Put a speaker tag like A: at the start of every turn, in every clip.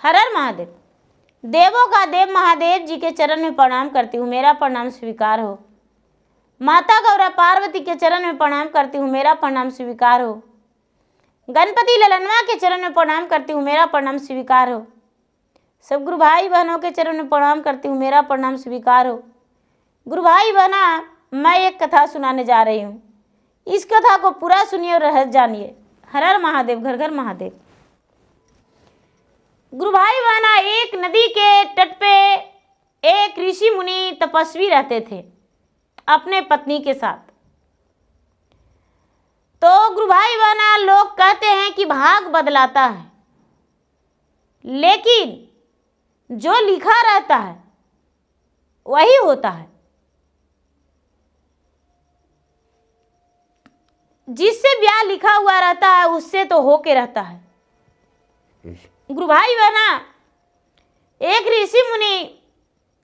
A: हर हर महादेव। देवों का देव महादेव जी के चरण में प्रणाम करती हूँ, मेरा प्रणाम स्वीकार हो। माता गौरा पार्वती के चरण में प्रणाम करती हूँ, मेरा प्रणाम स्वीकार हो। गणपति ललनवा के चरण में प्रणाम करती हूँ, मेरा प्रणाम स्वीकार हो। सब गुरु भाई बहनों के चरण में प्रणाम करती हूँ, मेरा प्रणाम स्वीकार हो। गुरु भाई बहना, मैं एक कथा सुनाने जा रही हूँ, इस कथा को पूरा सुनिए और रहस्य जानिए। हर हर महादेव, घर घर महादेव। गुरु भाई बहना, एक नदी के तट पे एक ऋषि मुनि तपस्वी रहते थे अपने पत्नी के साथ। तो गुरु भाई बहना, लोग कहते हैं कि भाग बदलाता है, लेकिन जो लिखा रहता है वही होता है। जिससे ब्याह लिखा हुआ रहता है उससे तो होके रहता है। गुरु भाई बहना, एक ऋषि मुनि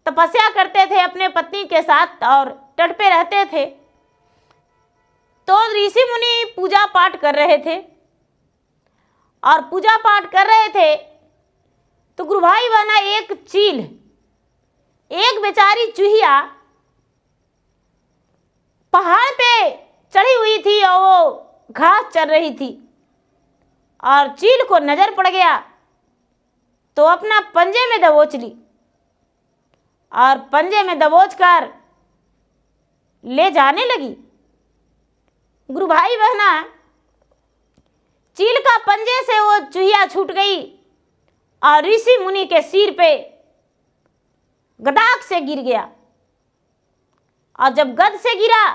A: तपस्या करते थे अपने पत्नी के साथ और तट पे रहते थे। तो ऋषि मुनि पूजा पाठ कर रहे थे और पूजा पाठ कर रहे थे तो गुरु भाई बहना, एक चील, एक बेचारी चूहिया पहाड़ पे चढ़ी हुई थी और वो घास चर रही थी और चील को नजर पड़ गया तो अपना पंजे में दबोच ली और पंजे में दबोच कर ले जाने लगी। गुरु भाई बहना, चील का पंजे से वो चूहिया छूट गई और ऋषि मुनि के सिर पे गदाक से गिर गया। और जब गद से गिरा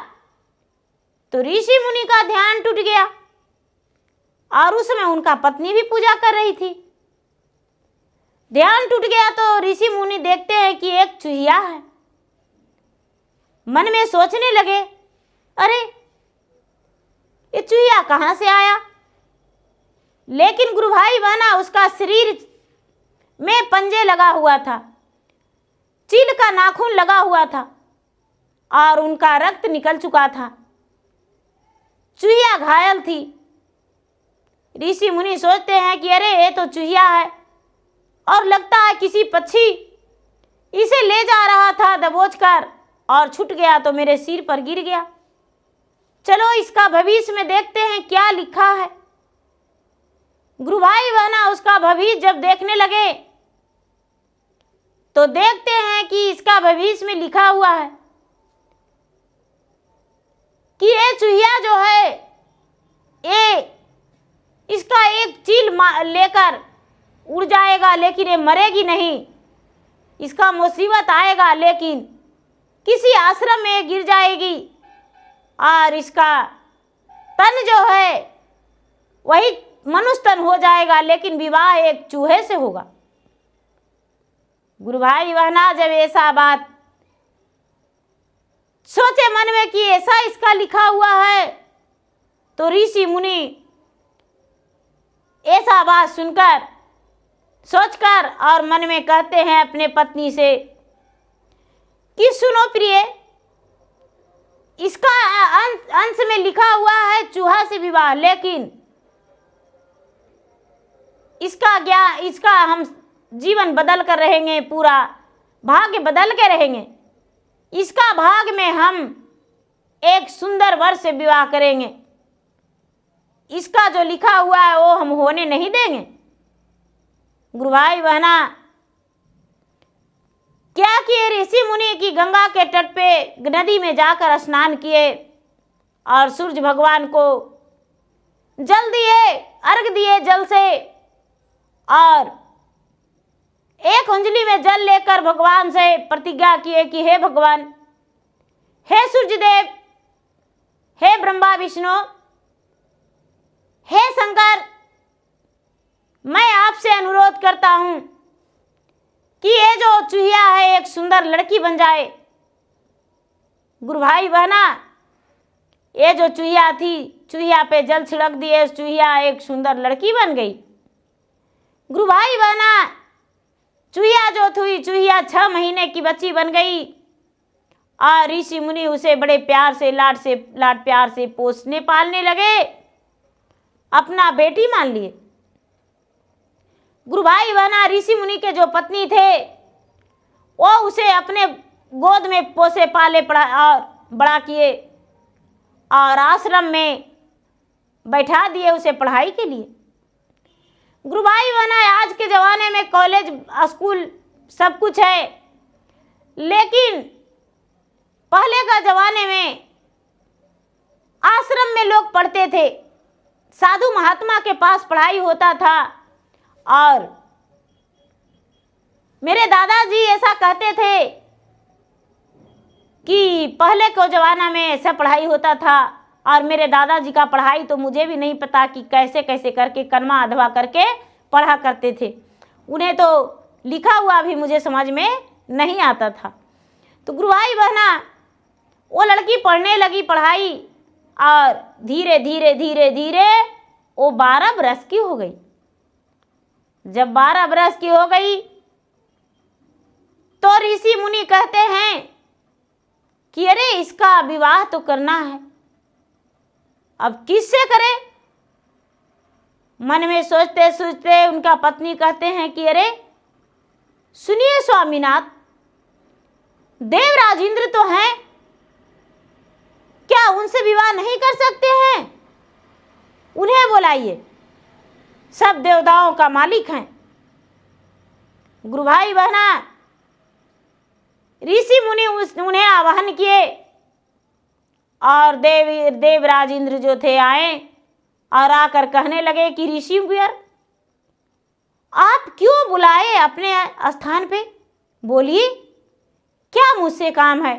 A: तो ऋषि मुनि का ध्यान टूट गया और उस समय उनका पत्नी भी पूजा कर रही थी। ध्यान टूट गया तो ऋषि मुनि देखते हैं कि एक चूहिया है। मन में सोचने लगे, अरे ये चूहिया कहाँ से आया? लेकिन गुरु भाई बहना, उसका शरीर में पंजे लगा हुआ था, चील का नाखून लगा हुआ था और उनका रक्त निकल चुका था। चूहिया घायल थी। ऋषि मुनि सोचते हैं कि अरे ये तो चूहिया है और लगता है किसी पक्षी इसे ले जा रहा था दबोचकर और छूट गया तो मेरे सिर पर गिर गया। चलो इसका भविष्य में देखते हैं क्या लिखा है। गुरु भाई बहना, उसका भविष्य जब देखने लगे तो देखते हैं कि इसका भविष्य में लिखा हुआ है कि ये चूहिया जो है, ये इसका एक चील लेकर उड़ जाएगा लेकिन ये मरेगी नहीं। इसका मुसीबत आएगा लेकिन किसी आश्रम में गिर जाएगी और इसका तन जो है वही मनुष्य तन हो जाएगा, लेकिन विवाह एक चूहे से होगा। गुरु भाई बहना, जब ऐसा बात सोचे मन में कि ऐसा इसका लिखा हुआ है तो ऋषि मुनि ऐसा बात सुनकर सोचकर और मन में कहते हैं अपने पत्नी से कि सुनो प्रिय, इसका अंश में लिखा हुआ है चूहा से विवाह, लेकिन इसका हम जीवन बदल कर रहेंगे, पूरा भाग्य बदल के रहेंगे। इसका भाग में हम एक सुंदर वर से विवाह करेंगे। इसका जो लिखा हुआ है वो हम होने नहीं देंगे। गुरु भाई बहना, क्या किए ऋषि मुनि की गंगा के तट पे नदी में जाकर स्नान किए और सूर्य भगवान को जल दिए, अर्घ दिए जल से, और एक अंजलि में जल लेकर भगवान से प्रतिज्ञा किए कि हे भगवान, हे सूर्य देव, हे ब्रह्मा विष्णु, हे शंकर, मैं आपसे अनुरोध करता हूं कि ये जो चूहिया है एक सुंदर लड़की बन जाए। गुरु भाई बहना, ये जो चूहिया थी, चूहिया पे जल छिड़क दिए, चूहिया एक सुंदर लड़की बन गई। गुरु भाई बहना, चूहिया जो थी, चूहिया 6 महीने की बच्ची बन गई और ऋषि मुनि उसे बड़े प्यार से लाड प्यार से पोसने पालने लगे, अपना बेटी मान लिए। गुरु भाई बहना ऋषि मुनि के जो पत्नी थे वो उसे अपने गोद में पोसे पाले पड़ा और बड़ा किए और आश्रम में बैठा दिए उसे पढ़ाई के लिए। गुरु भाई बहना आज के ज़माने में कॉलेज स्कूल सब कुछ है, लेकिन पहले का ज़माने में आश्रम में लोग पढ़ते थे, साधु महात्मा के पास पढ़ाई होता था। और मेरे दादाजी ऐसा कहते थे कि पहले के ज़माना में ऐसा पढ़ाई होता था। और मेरे दादाजी का पढ़ाई तो मुझे भी नहीं पता कि कैसे कैसे करके कलमा अधवा करके पढ़ा करते थे, उन्हें तो लिखा हुआ भी मुझे समझ में नहीं आता था। तो गुरु भाई बहना वो लड़की पढ़ने लगी पढ़ाई और धीरे धीरे धीरे धीरे वो 12 बरस की हो गई। जब 12 बरस की हो गई तो ऋषि मुनि कहते हैं कि अरे इसका विवाह तो करना है, अब किससे करे। मन में सोचते सोचते उनका पत्नी कहते हैं कि अरे सुनिए स्वामीनाथ, देवराज इंद्र तो हैं, क्या उनसे विवाह नहीं कर सकते हैं? उन्हें बुलाइए, सब देवताओं का मालिक हैं। गुरु भाई बहना ऋषि मुनि उन्हें आवाहन किए और देवराज इंद्र जो थे आए और आकर कहने लगे कि ऋषि वीर आप क्यों बुलाए अपने स्थान पे, बोलिए क्या मुझसे काम है।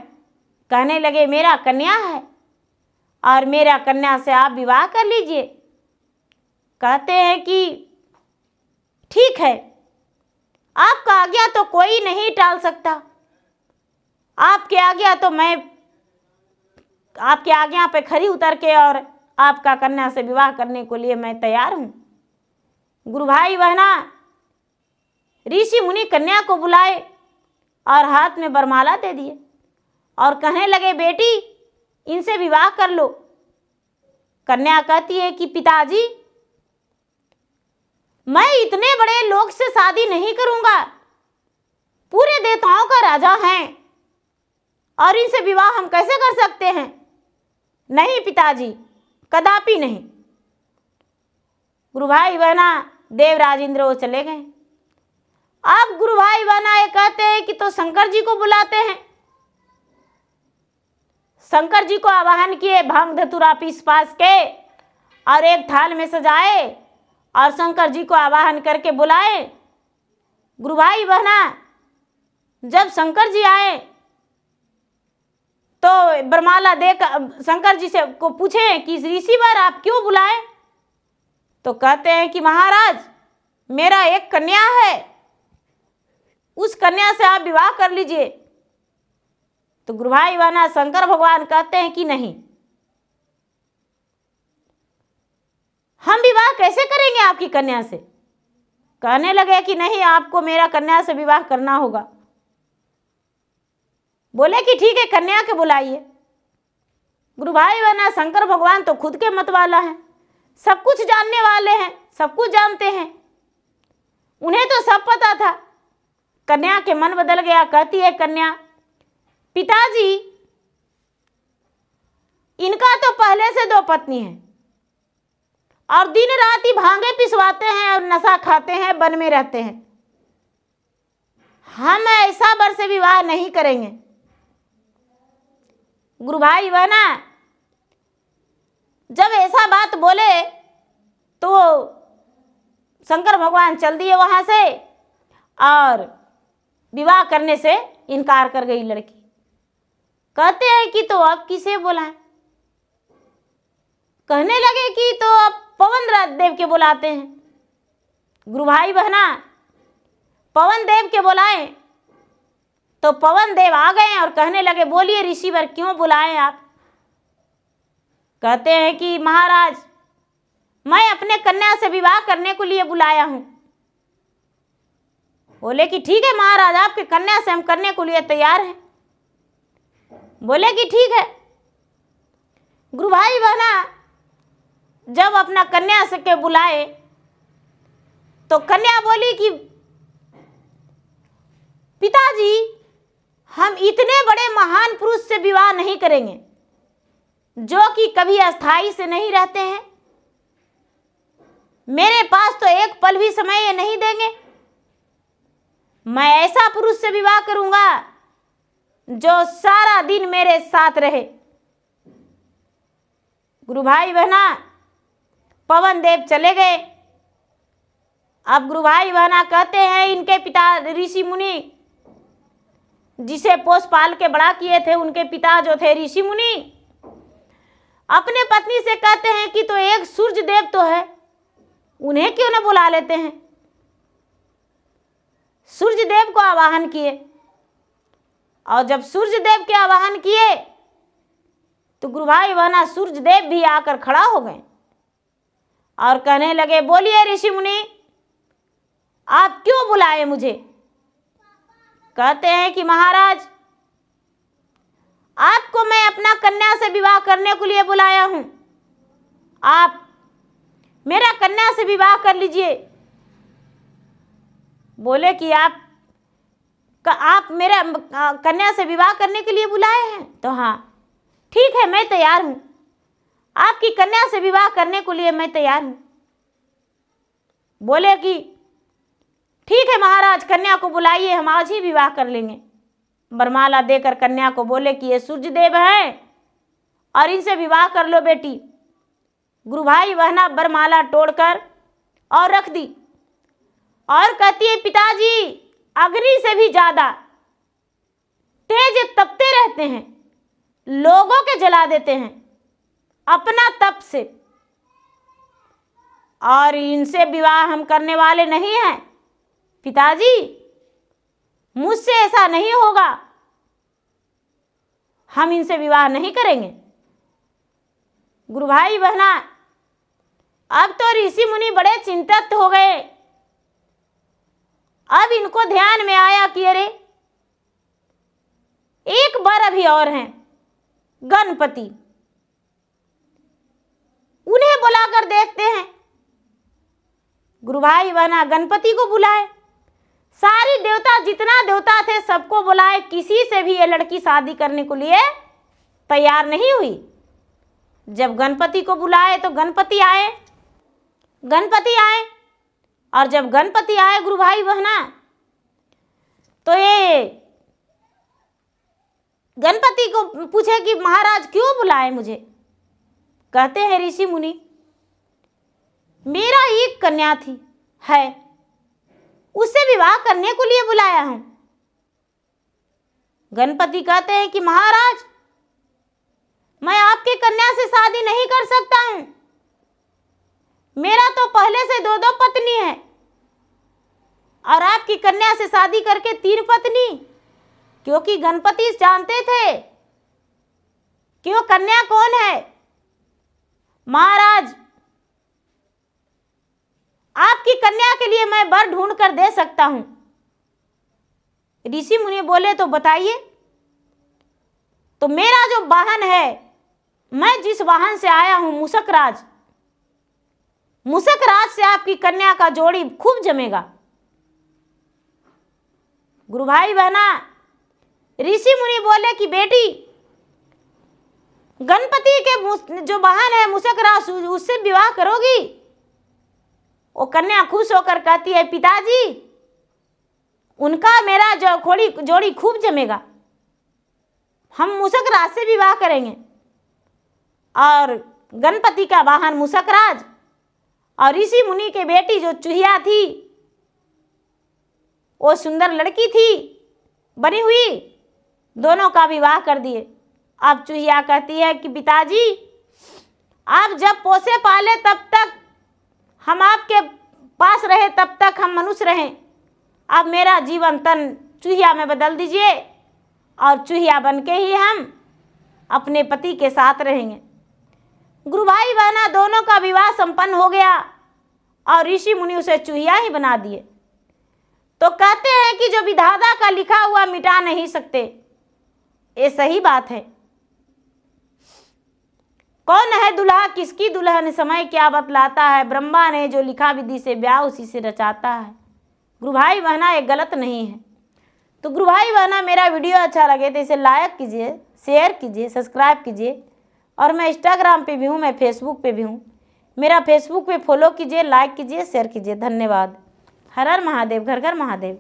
A: कहने लगे मेरा कन्या है और मेरा कन्या से आप विवाह कर लीजिए। कहते हैं कि ठीक है, आपका आज्ञा तो कोई नहीं टाल सकता, आपकी आज्ञा तो मैं आपकी आज्ञा पे खरी उतर के और आपका कन्या से विवाह करने को लिए मैं तैयार हूँ। गुरु भाई बहना ऋषि मुनि कन्या को बुलाए और हाथ में वरमाला दे दिए और कहने लगे बेटी इनसे विवाह कर लो। कन्या कहती है कि पिताजी मैं इतने बड़े लोग से शादी नहीं करूंगा, पूरे देवताओं का राजा हैं और इनसे विवाह हम कैसे कर सकते हैं। नहीं पिताजी, कदापि नहीं। गुरु भाई बहना देवराज इंद्र वो चले गए। अब गुरु भाई बहना ये कहते हैं कि तो शंकर जी को बुलाते हैं। शंकर जी को आवाहन किए, भांग धतूरा पीस पास के और एक थाल में सजाए और शंकर जी को आवाहन करके बुलाए। गुरु भाई बहना जब शंकर जी आए तो वरमाला देकर शंकर जी से को पूछे कि ऋषि वर आप क्यों बुलाए। तो कहते हैं कि महाराज मेरा एक कन्या है, उस कन्या से आप विवाह कर लीजिए। तो गुरु भाई बहना शंकर भगवान कहते हैं कि नहीं, हम विवाह कैसे करेंगे आपकी कन्या से। कहने लगे कि नहीं, आपको मेरा कन्या से विवाह करना होगा। बोले कि ठीक है, कन्या के बुलाइए। गुरु भाई बहना शंकर भगवान तो खुद के मत वाला है, सब कुछ जानने वाले हैं, सब कुछ जानते हैं, उन्हें तो सब पता था। कन्या के मन बदल गया। कहती है कन्या पिताजी इनका तो पहले से 2 पत्नी है और दिन रात ही भांगे पिसवाते हैं और नशा खाते हैं, वन में रहते हैं, हम ऐसा वर से विवाह नहीं करेंगे। गुरु भाई बहना जब ऐसा बात बोले तो शंकर भगवान चल दिए वहां से और विवाह करने से इनकार कर गई लड़की। कहते हैं कि तो अब किसे बुलाएं। कहने लगे कि तो अब पवन देव के बुलाते हैं। गुरु भाई बहना पवन देव के बुलाएं तो पवन देव आ गए और कहने लगे बोलिए ऋषिवर क्यों बुलाएं आप। कहते हैं कि महाराज मैं अपने कन्या से विवाह करने को लिए बुलाया हूं। बोले कि ठीक है महाराज, आपके कन्या से हम करने को लिए तैयार हैं। बोले कि ठीक है। गुरु भाई बहना जब अपना कन्या से के बुलाए तो कन्या बोली कि पिताजी, हम इतने बड़े महान पुरुष से विवाह नहीं करेंगे जो कि कभी अस्थाई से नहीं रहते हैं। मेरे पास तो एक पल भी समय ये नहीं देंगे। मैं ऐसा पुरुष से विवाह करूंगा जो सारा दिन मेरे साथ रहे। गुरु भाई बहना, पवन देव चले गए। अब गुरु भाई बहना कहते हैं इनके पिता ऋषि मुनि, जिसे पोस पाल के बड़ा किए थे, उनके पिता जो थे ऋषि मुनि, अपने पत्नी से कहते हैं कि तो एक सूर्य देव तो है, उन्हें क्यों न बुला लेते हैं। सूर्य देव को आवाहन किए, और जब सूर्य देव के आवाहन किए तो गुरु भाई बहना सूर्य देव भी आकर खड़ा हो गए और कहने लगे, बोलिए ऋषि मुनि, आप क्यों बुलाए मुझे। कहते हैं कि महाराज, आपको मैं अपना कन्या से विवाह करने के लिए बुलाया हूं। आप मेरा कन्या से विवाह कर लीजिए। बोले कि आप मेरा कन्या से विवाह करने के लिए बुलाए हैं। तो हाँ ठीक है, मैं तैयार हूं, आपकी कन्या से विवाह करने के लिए मैं तैयार हूं। बोले कि ठीक है महाराज, कन्या को बुलाइए, हम आज ही विवाह कर लेंगे। वरमाला देकर कन्या को बोले कि ये सूर्य देव हैं और इनसे विवाह कर लो बेटी। गुरु भाई बहना वरमाला तोड़कर और रख दी और कहती है, पिताजी, अग्नि से भी ज्यादा तेज तपते रहते हैं, लोगों के जला देते हैं अपना तप से, और इनसे विवाह हम करने वाले नहीं हैं। पिताजी, मुझसे ऐसा नहीं होगा, हम इनसे विवाह नहीं करेंगे। गुरु भाई बहना, अब तो ऋषि मुनि बड़े चिंतित हो गए। अब इनको ध्यान में आया कि अरे एक बार अभी और हैं गणपति, उन्हें बुलाकर देखते हैं। गुरु भाई बहना गणपति को बुलाए, सारी देवता, जितना देवता थे सबको बुलाए, किसी से भी ये लड़की शादी करने को लिए तैयार नहीं हुई। जब गणपति को बुलाए तो गणपति आए और जब गणपति आए गुरु भाई बहना, तो ये गणपति को पूछे कि महाराज क्यों बुलाए मुझे। कहते हैं ऋषि मुनि, मेरा एक कन्या थी है, उससे विवाह करने को लिए बुलाया हूं। गणपति कहते हैं कि महाराज, मैं आपकी कन्या से शादी नहीं कर सकता हूं, मेरा तो पहले से 2 पत्नी है, और आपकी कन्या से शादी करके 3 पत्नी, क्योंकि गणपति जानते थे कि वो कन्या कौन है। महाराज, आपकी कन्या के लिए मैं वर ढूंढ कर दे सकता हूं। ऋषि मुनि बोले, तो बताइए। तो मेरा जो वाहन है, मैं जिस वाहन से आया हूं, मूषकराज, मूषकराज से आपकी कन्या का जोड़ी खूब जमेगा। गुरु भाई बहना, ऋषि मुनि बोले कि बेटी, गणपति के जो वाहन है मूषकराज, उससे विवाह करोगी। वो कन्या खुश होकर कहती है, पिताजी, उनका मेरा जोड़ी खूब जमेगा, हम मूषकराज से विवाह करेंगे। और गणपति का वाहन मूषकराज और ऋषि मुनि के बेटी जो चूहिया थी, वो सुंदर लड़की थी बनी हुई, दोनों का विवाह कर दिए। अब चूहिया कहती है कि पिताजी, आप जब पोसे पाले तब तक हम आपके पास रहे, तब तक हम मनुष्य रहे। अब मेरा जीवन तन चूहिया में बदल दीजिए और चूहिया बन के ही हम अपने पति के साथ रहेंगे। गुरु भाई बहना दोनों का विवाह संपन्न हो गया और ऋषि मुनि उसे चूहिया ही बना दिए। तो कहते हैं कि जो विधाता का लिखा हुआ मिटा नहीं सकते, ये सही बात है। कौन है दुल्हा किसकी दुल्हन, समय क्या बतलाता है, ब्रह्मा ने जो लिखा विधि से ब्याह उसी से रचाता है। गुरु भाई बहना ये गलत नहीं है। तो गुरु भाई बहना मेरा वीडियो अच्छा लगे तो इसे लाइक कीजिए, शेयर कीजिए, सब्सक्राइब कीजिए। और मैं इंस्टाग्राम पे भी हूँ, मैं फेसबुक पे भी हूँ। मेरा फेसबुक पे फॉलो कीजिए, लाइक कीजिए, शेयर कीजिए। धन्यवाद। हर हर महादेव, घर घर महादेव।